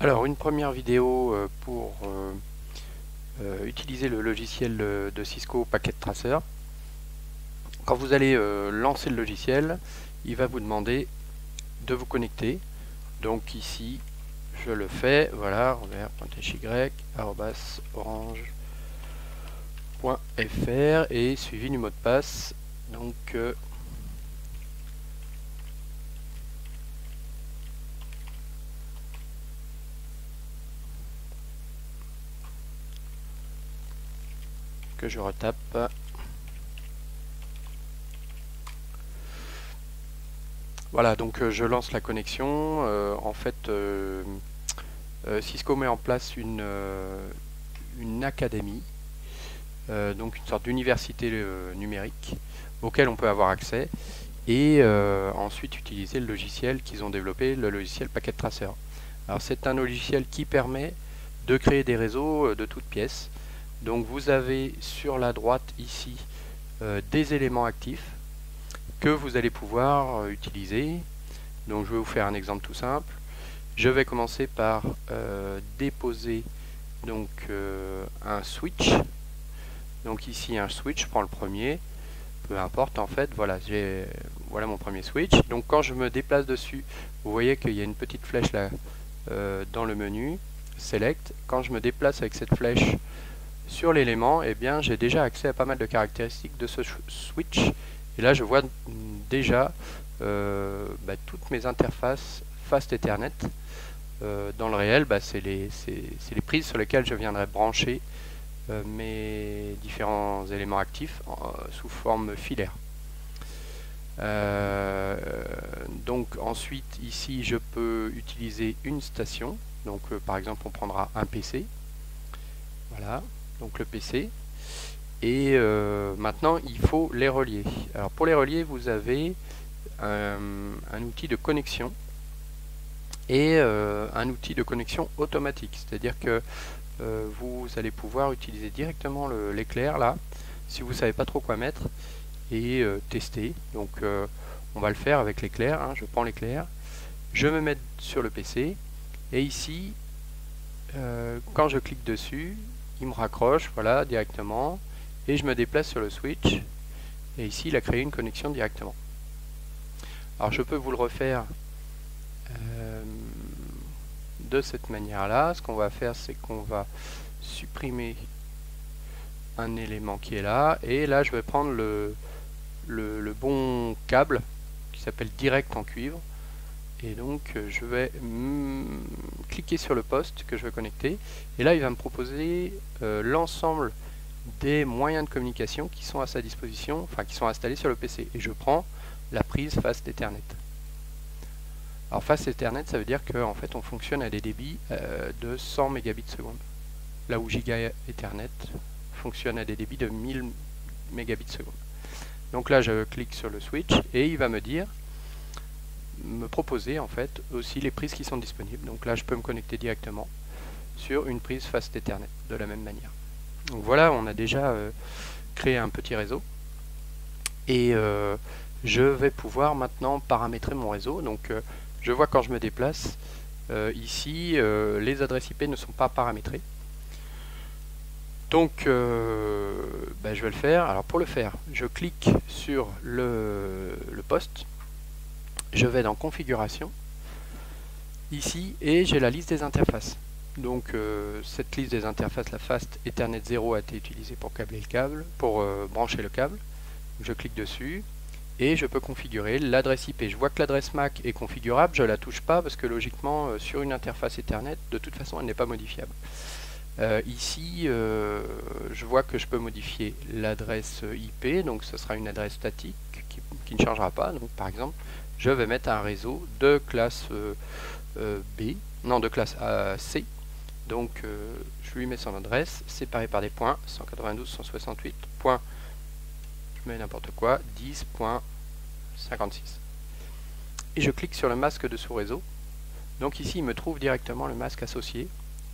Alors, une première vidéo pour utiliser le logiciel de Cisco Packet Tracer. Quand vous allez lancer le logiciel, il va vous demander de vous connecter. Donc ici, je le fais, voilà, robert.hy@orange.fr et suivi du mot de passe. Donc que je retape. Voilà, donc je lance la connexion. En fait, Cisco met en place une académie, donc une sorte d'université numérique auquel on peut avoir accès et ensuite utiliser le logiciel qu'ils ont développé, le logiciel Packet Tracer. Alors c'est un logiciel qui permet de créer des réseaux de toutes pièces. Donc vous avez sur la droite ici des éléments actifs que vous allez pouvoir utiliser. Donc je vais vous faire un exemple tout simple. Je vais commencer par déposer donc un switch. Donc ici un switch, je prends le premier, peu importe en fait, voilà, voilà mon premier switch. Donc quand je me déplace dessus, vous voyez qu'il y a une petite flèche là dans le menu Select. Quand je me déplace avec cette flèche sur l'élément, eh bien j'ai déjà accès à pas mal de caractéristiques de ce switch. Et là je vois déjà toutes mes interfaces Fast Ethernet. Dans le réel, c'est les prises sur lesquelles je viendrai brancher mes différents éléments actifs sous forme filaire. Donc ensuite ici je peux utiliser une station. Donc par exemple on prendra un PC. Voilà, donc le PC. Et maintenant il faut les relier. Alors pour les relier vous avez un outil de connexion et un outil de connexion automatique, c'est-à-dire que vous allez pouvoir utiliser directement l'éclair là, si vous ne savez pas trop quoi mettre, et tester. Donc on va le faire avec l'éclair, hein. Je prends l'éclair, je me mets sur le PC, et ici, quand je clique dessus, il me raccroche, voilà, directement, et je me déplace sur le switch, et ici il a créé une connexion directement. Alors je peux vous le refaire de cette manière-là. Ce qu'on va faire, c'est qu'on va supprimer un élément qui est là, et là je vais prendre le bon câble qui s'appelle direct en cuivre, et donc je vais cliquer sur le poste que je veux connecter, et là il va me proposer l'ensemble des moyens de communication qui sont à sa disposition, enfin qui sont installés sur le PC, et je prends la prise Fast Ethernet. Alors Fast Ethernet, ça veut dire qu'en fait on fonctionne à des débits de 100 mégabits seconde, là où Giga Ethernet fonctionne à des débits de 1000 mégabits seconde. Donc là je clique sur le switch et il va me proposer en fait aussi les prises qui sont disponibles. Donc là je peux me connecter directement sur une prise Fast Ethernet de la même manière. Donc voilà, on a déjà créé un petit réseau, et je vais pouvoir maintenant paramétrer mon réseau. Donc je vois quand je me déplace ici, les adresses IP ne sont pas paramétrées. Donc je vais le faire. Alors pour le faire, je clique sur le poste, je vais dans configuration ici, et j'ai la liste des interfaces. Donc cette liste des interfaces, la Fast Ethernet 0 a été utilisée pour câbler le câble, pour brancher le câble. Je clique dessus et je peux configurer l'adresse IP. Je vois que l'adresse MAC est configurable, je ne la touche pas parce que logiquement sur une interface Ethernet, de toute façon elle n'est pas modifiable. Ici je vois que je peux modifier l'adresse IP, donc ce sera une adresse statique qui ne changera pas. Donc par exemple je vais mettre un réseau de classe de classe C. Donc je lui mets son adresse séparée par des points, 192.168. Je mets n'importe quoi, 10.56. Et je clique sur le masque de sous-réseau. Donc ici il me trouve directement le masque associé.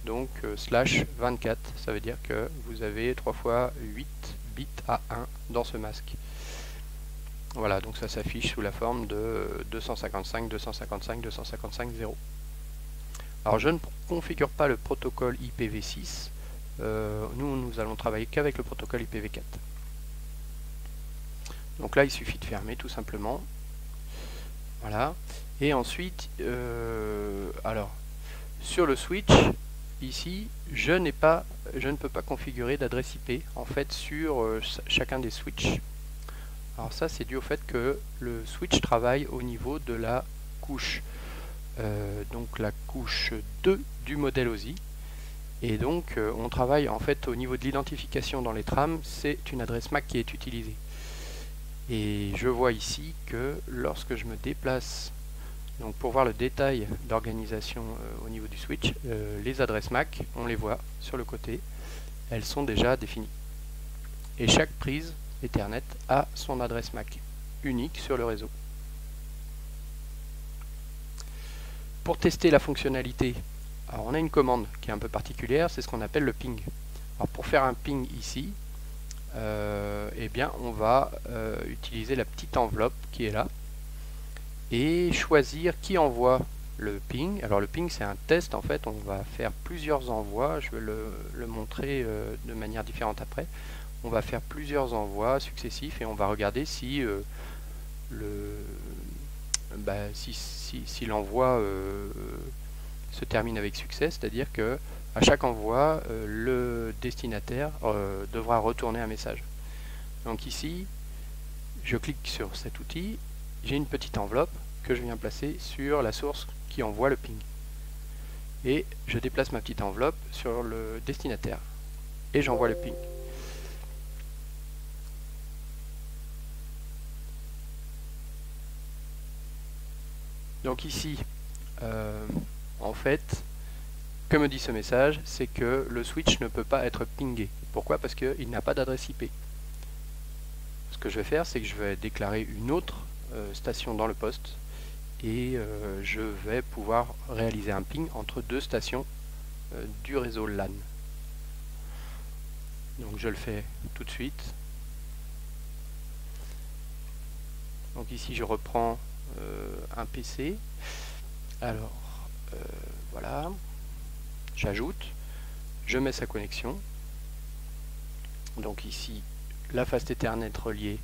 Donc /24, ça veut dire que vous avez 3 fois 8 bits à 1 dans ce masque. Voilà, donc ça s'affiche sous la forme de 255, 255, 255, 0. Alors je ne configure pas le protocole IPv6, nous allons travailler qu'avec le protocole IPv4. Donc là il suffit de fermer tout simplement. Voilà. Et ensuite, alors sur le switch, ici, je ne peux pas configurer d'adresse IP en fait sur chacun des switches. Alors ça c'est dû au fait que le switch travaille au niveau de la couche, donc la couche 2 du modèle OSI. Et donc on travaille en fait au niveau de l'identification dans les trames, c'est une adresse MAC qui est utilisée. Et je vois ici que lorsque je me déplace, donc pour voir le détail d'organisation au niveau du switch, les adresses MAC, on les voit sur le côté, elles sont déjà définies. Et chaque prise Ethernet a son adresse MAC unique sur le réseau. Pour tester la fonctionnalité, alors on a une commande qui est un peu particulière, c'est ce qu'on appelle le ping. Alors pour faire un ping ici, eh bien on va utiliser la petite enveloppe qui est là et choisir qui envoie le ping. Alors le ping c'est un test en fait, on va faire plusieurs envois, je vais le montrer de manière différente après. On va faire plusieurs envois successifs et on va regarder si si l'envoi se termine avec succès, c'est-à-dire que à chaque envoi, le destinataire devra retourner un message. Donc ici, je clique sur cet outil, j'ai une petite enveloppe que je viens placer sur la source qui envoie le ping. Et je déplace ma petite enveloppe sur le destinataire et j'envoie le ping. Donc ici, en fait, que me dit ce message, c'est que le switch ne peut pas être pingé. Pourquoi? Parce qu'il n'a pas d'adresse IP. Ce que je vais faire, c'est que je vais déclarer une autre station dans le poste et je vais pouvoir réaliser un ping entre deux stations du réseau LAN. Donc je le fais tout de suite. Donc ici je reprends un PC. Alors voilà, j'ajoute, je mets sa connexion. Donc ici la fast Ethernet reliée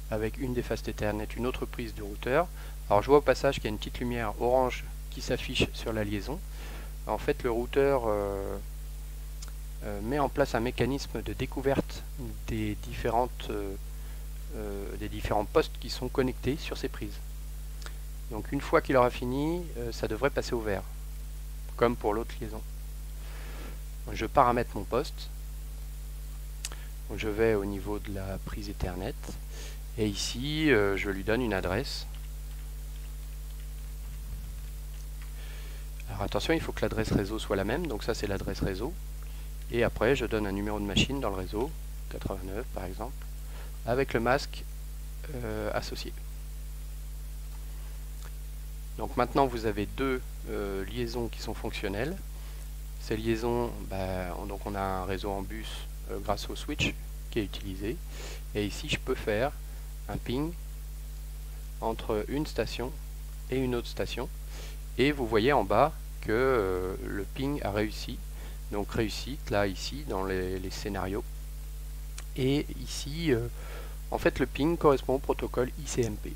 avec une des fast Ethernet, une autre prise du routeur. Alors je vois au passage qu'il y a une petite lumière orange qui s'affiche sur la liaison. En fait le routeur met en place un mécanisme de découverte des différents postes qui sont connectés sur ces prises. Donc une fois qu'il aura fini, ça devrait passer au vert, comme pour l'autre liaison. Je paramètre mon poste. Je vais au niveau de la prise Ethernet et ici je lui donne une adresse. Alors attention, il faut que l'adresse réseau soit la même, donc ça c'est l'adresse réseau. Et après je donne un numéro de machine dans le réseau, 89 par exemple, avec le masque associé. Donc maintenant vous avez deux liaisons qui sont fonctionnelles. Ces liaisons, donc on a un réseau en bus grâce au switch qui est utilisé. Et ici je peux faire un ping entre une station et une autre station. Et vous voyez en bas que le ping a réussi. Donc réussite là ici dans les scénarios. Et ici en fait le ping correspond au protocole ICMP.